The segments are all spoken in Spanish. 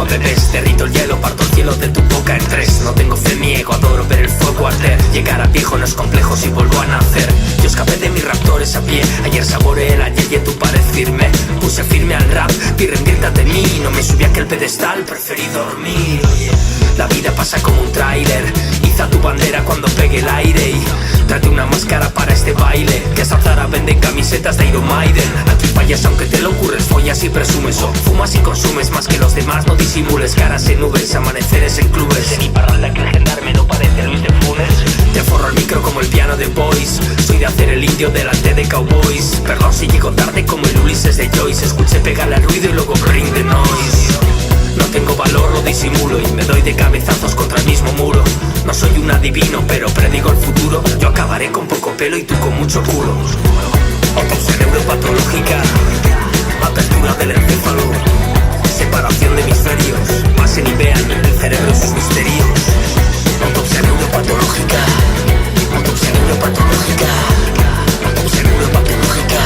a bebés. Derrito el hielo, parto el cielo de tu boca en tres. No tengo fe, mi ego, adoro ver el fuego arder. Llegar a viejo no es complejo si vuelvo a nacer. Yo escapé de mis raptores a pie. Ayer saboreé el ayer y en tu pared firme. Puse firme al rap y rendirte ante mí. No me subí a aquel pedestal, preferí dormir. La vida pasa como un tráiler. Iza tu bandera cuando pegue el aire y trate una máscara para este baile. Que esa Zara vende camisetas de Iron Maiden. Aquí fallas aunque te lo ocurres, follas y presumes. O fumas y consumes más que los demás, no disimules. Caras en nubes, amaneceres en clubes. En mi parranda que el gendarme no parece Luis de Funes. Te forro el micro como el piano de Boys. Soy de hacer el indio delante de cowboys. Perdón si llego tarde como el Ulises de Joyce. Escuché pegarle al ruido y luego bring the noise. No tengo valor, lo disimulo y me doy de cabezazos contra el mismo muro. No soy un adivino, pero predigo el futuro. Yo acabaré con poco pelo y tú con mucho culo. Autopsia neuropatológica, apertura del encéfalo, separación de hemisferios. Pasen y vean el cerebro y sus misterios. Autopsia neuropatológica, autopsia neuropatológica, autopsia neuropatológica.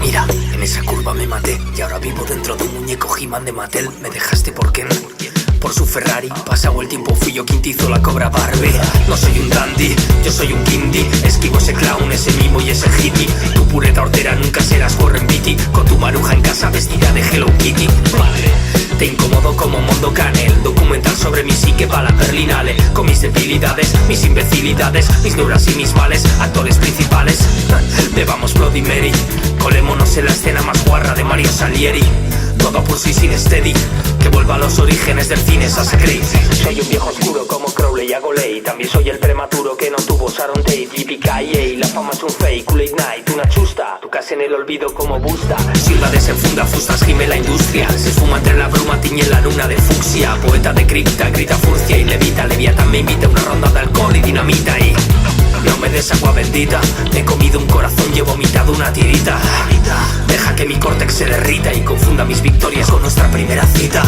Mira, en esa curva me maté y ahora vivo dentro de un muñeco He-Man de Mattel. Me dejaste porque no. Por su Ferrari, pasado el tiempo fui yo quien te hizo la cobra Barbie. No soy un dandy, yo soy un kindy. Esquivo ese clown, ese mimo y ese hippie. Tu pureta hortera nunca serás Warren Beatty. Con tu maruja en casa vestida de Hello Kitty. Madre, te incomodo como Mondo Canel. Documental sobre mi psique para la Berlinale. Con mis debilidades, mis imbecilidades, mis neuras y mis males. Actores principales, bebamos Bloody Mary. Colémonos en la escena más guarra de Mario Salieri. Todo por sí sin steady. Que vuelva a los orígenes del cine Sasakri. Soy un viejo oscuro como Crowley y hago ley. También soy el prematuro que no tuvo Sharon Tate. Yippee-ki-yay, la fama es un fake. Kool-Aid Night, una chusta. Tu casa en el olvido como Busta. Silva desenfunda fustas, gime la industria. Se esfuma entre la bruma, tiñe la luna de fucsia. Poeta de cripta, grita furcia y levita. Leviatán me invita a una ronda de alcohol y dinamita y... no me des agua bendita. Me he comido un corazón y he vomitado una tirita. Deja que mi córtex se derrita y confunda mis victorias con nuestra primera cita.